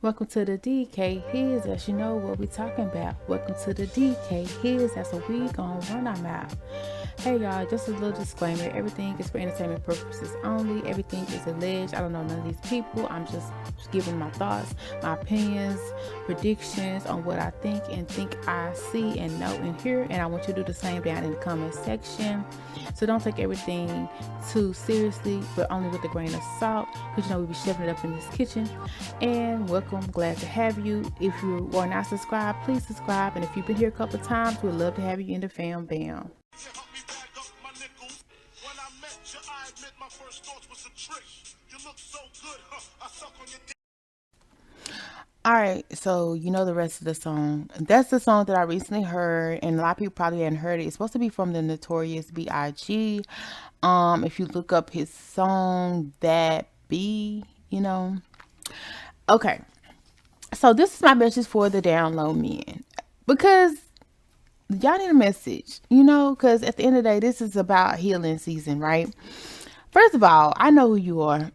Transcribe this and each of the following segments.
Welcome to the DK His, as you know what we talking about. Welcome to the DK His, that's what we gonna run our mouth. Hey y'all, just a little disclaimer. Everything is for entertainment purposes only. Everything is alleged. I don't know none of these people. I'm just giving my thoughts, my opinions, predictions on what I think I see and know and hear. And I want you to do the same down in the comment section. So don't take everything too seriously, but only with a grain of salt, because you know we be shoving it up in this kitchen. And welcome, glad to have you. If you are not subscribed, please subscribe. And if you've been here a couple of times, we'd love to have you in the fam bam. All right, so you know the rest of the song. That's the song that I recently heard, and a lot of people probably hadn't heard it. It's supposed to be from the Notorious B.I.G. If you look up his song, that B, you know. Okay, so this is my message for the down low men, because y'all need a message, you know, because at the end of the day, this is about healing season, right? First of all, I know who you are.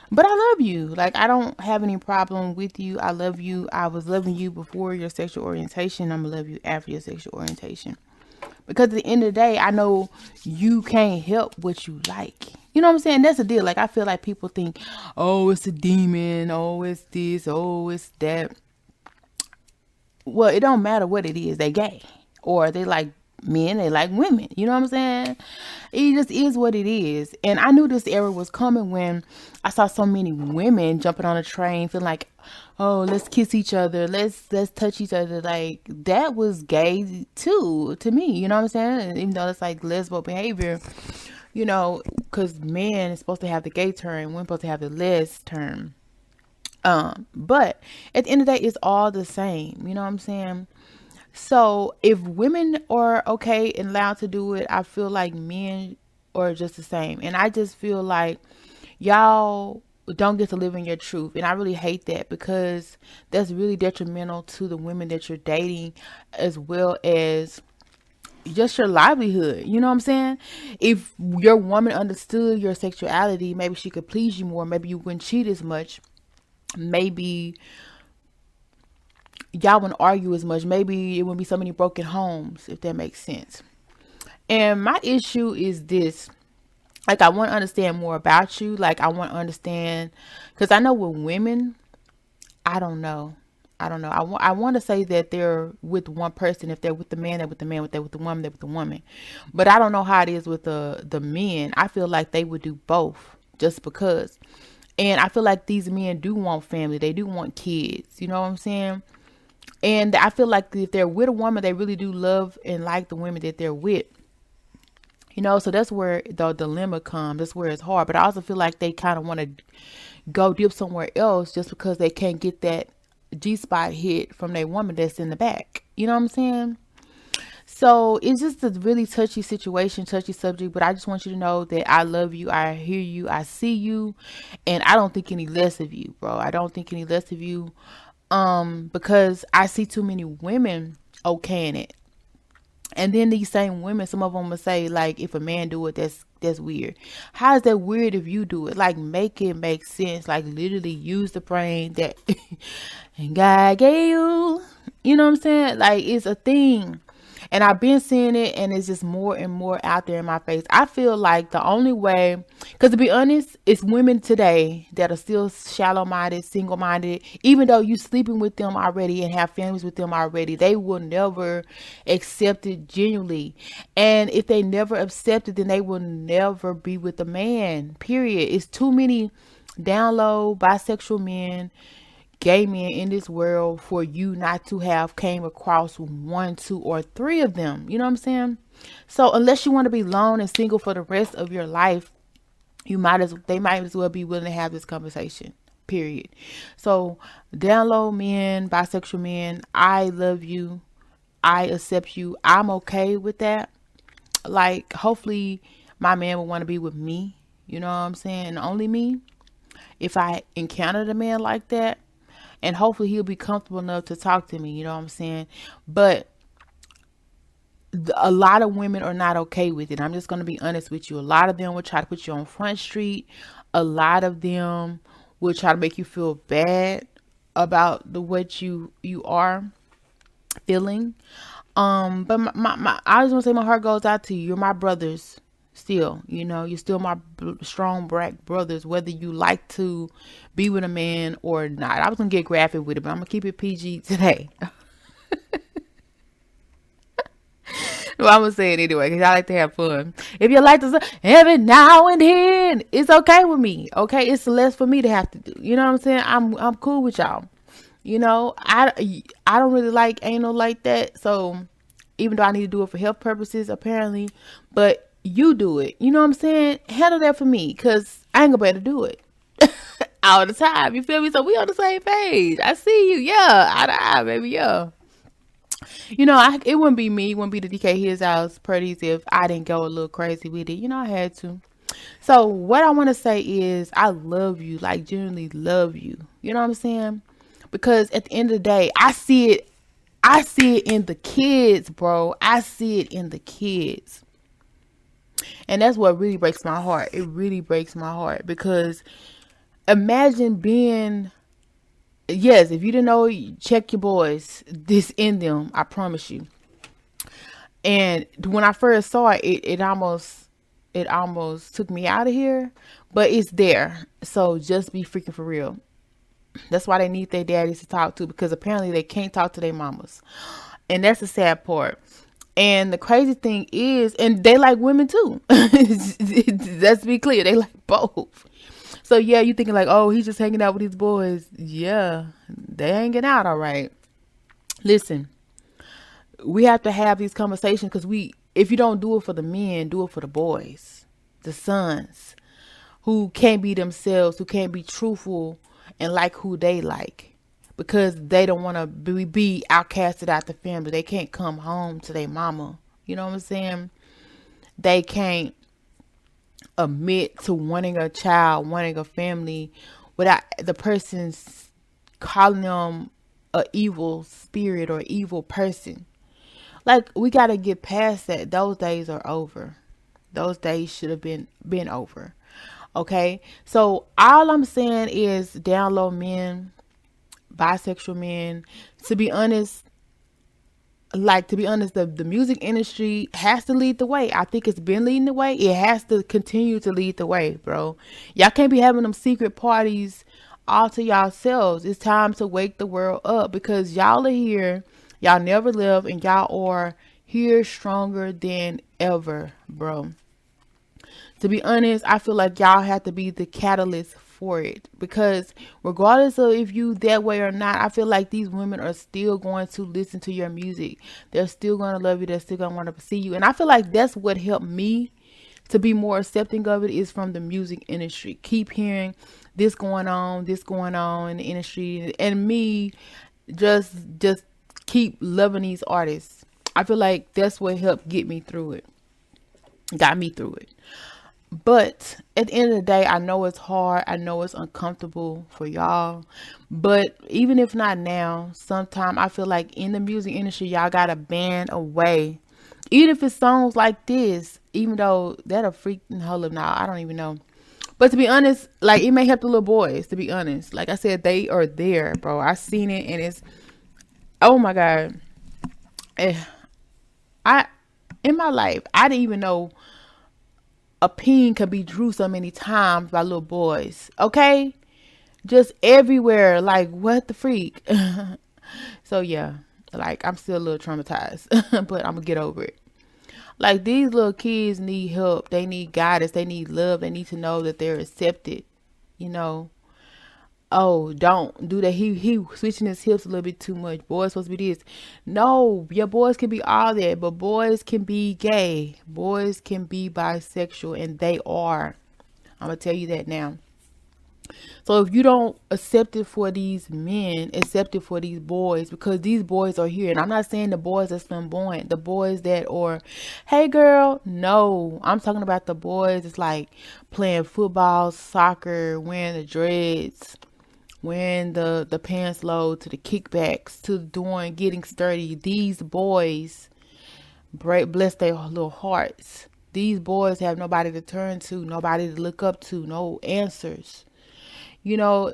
But I love you. Like, I don't have any problem with you. I love you. I was loving you before your sexual orientation. I'm going to love you after your sexual orientation. Because at the end of the day, I know you can't help what you like. You know what I'm saying? That's the deal. Like, I feel like people think, oh, it's a demon. Oh, it's this. Oh, it's that. Well, it don't matter what it is. They gay. Or they like men, they like women. You know what I'm saying? It just is what it is. And I knew this era was coming when I saw so many women jumping on a train feeling like, oh, let's kiss each other, let's touch each other. Like, that was gay too to me. You know what I'm saying? Even though it's like lesbo behavior, you know, because men is supposed to have the gay term, women supposed to have the les term. But at the end of the day, it's all the same. You know what I'm saying? So if women are okay and allowed to do it, I feel like men are just the same. And I just feel like y'all don't get to live in your truth. And I really hate that, because that's really detrimental to the women that you're dating, as well as just your livelihood. You know what I'm saying? If your woman understood your sexuality, maybe she could please you more. Maybe you wouldn't cheat as much. Maybe y'all wouldn't argue as much. Maybe it wouldn't be so many broken homes, if that makes sense. And my issue is this. Like, I want to understand more about you. Like, I want to understand, because I know with women, I don't know. I want to say that they're with one person. If they're with the man, they're with the man. If they're with the woman, they're with the woman. But I don't know how it is with the men. I feel like they would do both just because. And I feel like these men do want family. They do want kids. You know what I'm saying? And I feel like if they're with a woman, they really do love and like the women that they're with. You know, so that's where the dilemma comes. That's where it's hard. But I also feel like they kind of want to go dip somewhere else just because they can't get that G spot hit from their woman that's in the back. You know what I'm saying? So it's just a really touchy situation, touchy subject. But I just want you to know that I love you. I hear you. I see you. And I don't think any less of you, bro. I don't think any less of you. Because I see too many women okaying it. And then these same women, some of them will say, like, if a man do it, that's weird. How is that weird if you do it? Like, make it make sense. Like, literally use the brain that God gave you. You know what I'm saying? Like, it's a thing. And I've been seeing it, and it's just more and more out there in my face. I feel like the only way, because to be honest, it's women today that are still shallow-minded, single-minded. Even though you sleeping with them already and have families with them already, they will never accept it genuinely. And if they never accept it, then they will never be with a man, period. It's too many down low bisexual men, gay men in this world for you not to have came across one, two, or three of them. You know what I'm saying? So unless you want to be alone and single for the rest of your life, they might as well be willing to have this conversation. Period. So down low men, bisexual men, I love you. I accept you. I'm okay with that. Like, hopefully my man will want to be with me. You know what I'm saying? Only me. If I encountered a man like that, and hopefully he'll be comfortable enough to talk to me. You know what I'm saying? But a lot of women are not okay with it. I'm just going to be honest with you. A lot of them will try to put you on Front Street. A lot of them will try to make you feel bad about the what you are feeling. But I just want to say my heart goes out to you. You're my brothers still. You know, you're still my strong black brothers, whether you like to be with a man or not. I was gonna get graphic with it, but I'm gonna keep it PG today. Well, I'm gonna say it anyway because I like to have fun. If you like to, every now and then, it's okay with me. Okay, it's less for me to have to do. You know what I'm saying? I'm cool with y'all. You know, I don't really like anal like that. So even though I need to do it for health purposes, apparently, but you do it. You know what I'm saying? Handle that for me, cause I ain't gonna be able to do it all the time. You feel me? So we on the same page. I see you. Yeah, eye to eye, baby. Yeah. You know, it wouldn't be me. It wouldn't be the DK His House parties if I didn't go a little crazy with it. You know, I had to. So what I want to say is I love you, like genuinely love you. You know what I'm saying? Because at the end of the day, I see it. I see it in the kids, bro. I see it in the kids. And that's what really breaks my heart. It really breaks my heart because imagine being, yes, if you didn't know, check your boys. This in them, I promise you. And when I first saw it, it almost took me out of here, but it's there. So just be freaking for real. That's why they need their daddies to talk to, because apparently they can't talk to their mamas. And that's the sad part. And the crazy thing is, and they like women too. Let's be clear. They like both. So yeah, you thinking like, oh, he's just hanging out with his boys. Yeah, they hanging out. All right. Listen, we have to have these conversations because if you don't do it for the men, do it for the boys, the sons who can't be themselves, who can't be truthful and like who they like, because they don't want to be outcasted out the family. They can't come home to their mama. You know what I'm saying? They can't admit to wanting a child, wanting a family without the person's calling them a evil spirit or evil person. Like, we got to get past that. Those days are over. Those days should have been over. Okay? So all I'm saying is down low men, bisexual men, to be honest, the music industry has to lead the way. I think it's been leading the way. It has to continue to lead the way, bro. Y'all can't be having them secret parties all to yourselves. It's time to wake the world up because y'all are here. Y'all never live and y'all are here stronger than ever, bro. To be honest, I feel like y'all have to be the catalyst for it, because regardless of if you that way or not, I feel like these women are still going to listen to your music. They're still going to love you. They're still going to want to see you. And I feel like that's what helped me to be more accepting of it, is from the music industry. Keep hearing this going on in the industry, and me just keep loving these artists. I feel like that's what helped get me through it. Got me through it. But at the end of the day, I know it's hard. I know it's uncomfortable for y'all. But even if not now, sometime I feel like in the music industry, y'all got to band away. Even if it's songs like this, even though that'll freaking hold up now. I don't even know. But to be honest, like, it may help the little boys, to be honest. Like I said, they are there, bro. I seen it and it's, oh my God. In my life, I didn't even know a peen could be drew so many times by little boys. Okay? Just everywhere. Like, what the freak? So yeah, like, I'm still a little traumatized, but I'm gonna get over it. Like, these little kids need help. They need guidance. They need love. They need to know that they're accepted. You know, oh, don't do that. He switching his hips a little bit too much. Boys supposed to be this. No, your boys can be all that, but boys can be gay. Boys can be bisexual, and they are. I'm gonna tell you that now. So if you don't accept it for these men, accept it for these boys, because these boys are here. And I'm not saying the boys that's flamboyant, the boys that are, hey girl, no. I'm talking about the boys that's like playing football, soccer, wearing the dreads, wearing the pants low, to the kickbacks, to doing getting sturdy. These boys, bless their little hearts. These boys have nobody to turn to, nobody to look up to, no answers. you know,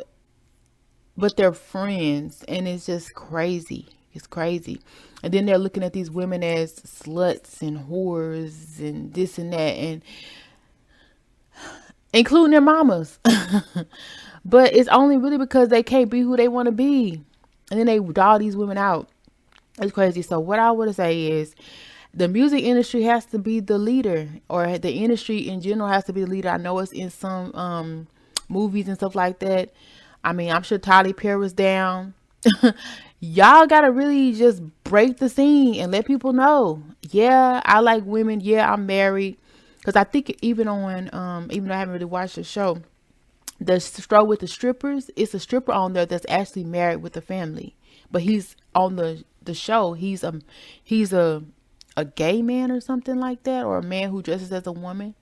but they're friends, and it's just crazy. It's crazy. And then they're looking at these women as sluts and whores and this and that, and including their mamas. But it's only really because they can't be who they want to be. And then they dog these women out. It's crazy. So what I want to say is the music industry has to be the leader, or the industry in general has to be the leader. I know it's in some movies and stuff like that. I mean, I'm sure Tyler Perry was down. Y'all gotta really just break the scene and let people know. Yeah, I like women. Yeah, I'm married. Because I think even on, even though I haven't really watched the show, the Stroll with the Strippers, it's a stripper on there that's actually married with a family. But he's on the show. He's a gay man or something like that, or a man who dresses as a woman.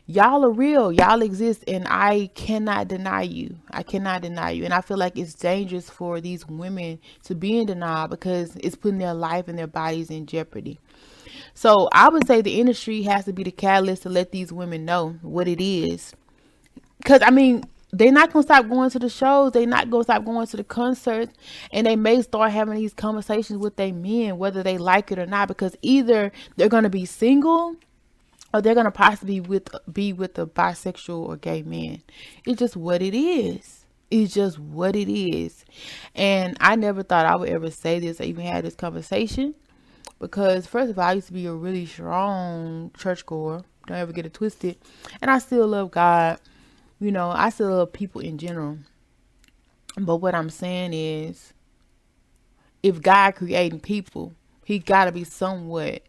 Y'all are real. Y'all exist, and I cannot deny you. I cannot deny you. And I feel like it's dangerous for these women to be in denial because it's putting their life and their bodies in jeopardy. So I would say the industry has to be the catalyst to let these women know what it is. Because, I mean, they're not going to stop going to the shows. They're not going to stop going to the concerts. And they may start having these conversations with their men, whether they like it or not. Because either they're going to be single, or they're going to possibly be with a bisexual or gay man. It's just what it is. It's just what it is. And I never thought I would ever say this or even have this conversation. Because first of all, I used to be a really strong churchgoer. Don't ever get it twisted. And I still love God. You know, I still love people in general. But what I'm saying is, if God creating people, he got to be somewhat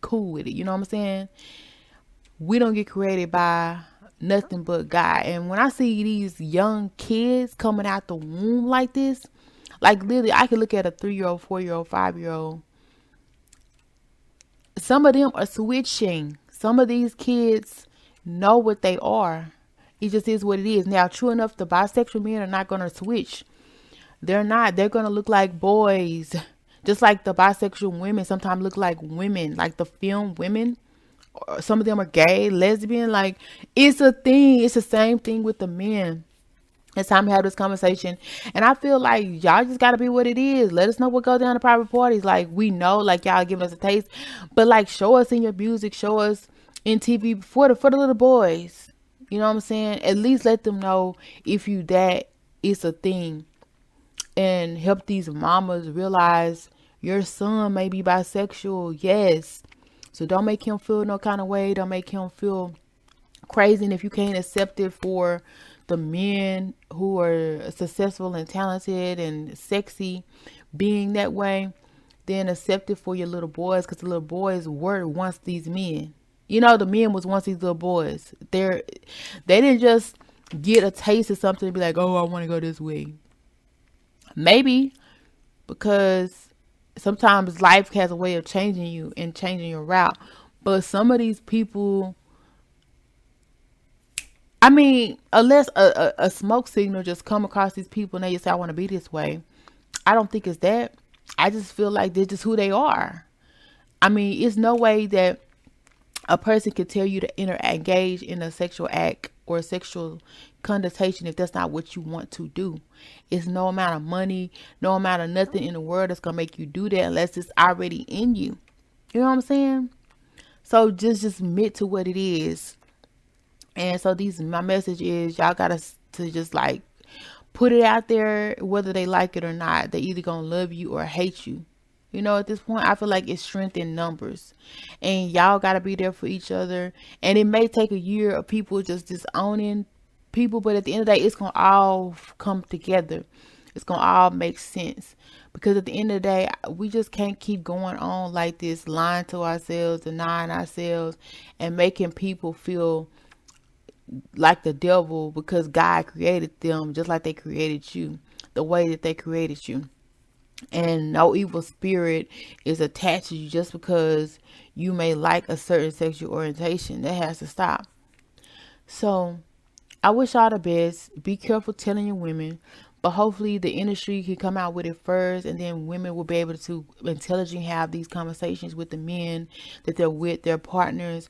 cool with it. You know what I'm saying? We don't get created by nothing but God. And when I see these young kids coming out the womb like this, like literally, I could look at a 3-year-old, 4-year-old, 5-year-old. Some of them are switching. Some of these kids know what they are. It just is what it is. Now, true enough, the bisexual men are not going to switch. They're not. They're going to look like boys. Just like the bisexual women sometimes look like women, like the film women. Or some of them are gay, lesbian. Like, it's a thing. It's the same thing with the men. It's time to have this conversation. And I feel like y'all just got to be what it is. Let us know what goes down at private parties. Like, we know, like, y'all giving us a taste. But, like, show us in your music. Show us in TV for the little boys. You know what I'm saying? At least let them know if you that it's a thing. And help these mamas realize your son may be bisexual. Yes. So don't make him feel no kind of way. Don't make him feel crazy. And if you can't accept it for the men who are successful and talented and sexy being that way, then accept it for your little boys, because the little boys were once these men. You know, the men was once these little boys. They didn't just get a taste of something and be like, oh, I want to go this way. Maybe because sometimes life has a way of changing you and changing your route. But some of these people, I mean, unless a smoke signal just come across these people and they just say, I want to be this way. I don't think it's that. I just feel like they're just who they are. I mean, it's no way that a person could tell you to engage in a sexual act or a sexual connotation if that's not what you want to do. It's no amount of money, no amount of nothing in the world that's going to make you do that unless it's already in you. You know what I'm saying? So just admit to what it is. And so my message is y'all got to just like put it out there, whether they like it or not. They either going to love you or hate you. You know, at this point, I feel like it's strength in numbers. And y'all got to be there for each other. And it may take a year of people just disowning people, but at the end of the day, it's going to all come together. It's going to all make sense. Because at the end of the day, we just can't keep going on like this, lying to ourselves, denying ourselves, and making people feel like the devil because God created them just like they created you, the way that they created you. And no evil spirit is attached to you just because you may like a certain sexual orientation. That has to stop. So I wish y'all the best. Be careful telling your women, but hopefully the industry can come out with it first, and then women will be able to intelligently have these conversations with the men that they're with, their partners.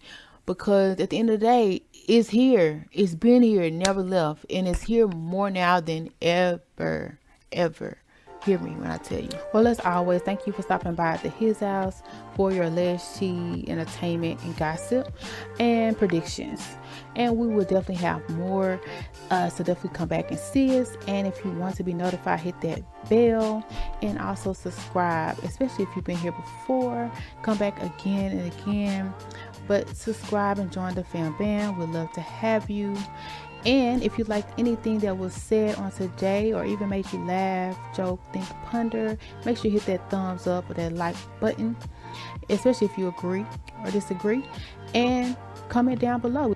because at the end of the day, it's here. It's been here, it never left, and it's here more now than ever, ever. Hear me when I tell you. Well, as always, thank you for stopping by at His House for your alleged tea, entertainment, and gossip and predictions. And we will definitely have more. So definitely come back and see us. And if you want to be notified, hit that bell and also subscribe, especially if you've been here before. Come back again and again. But subscribe and join the fam band. We'd love to have you. And if you liked anything that was said on today, or even made you laugh, joke, think, ponder, make sure you hit that thumbs up or that like button, especially if you agree or disagree, and comment down below.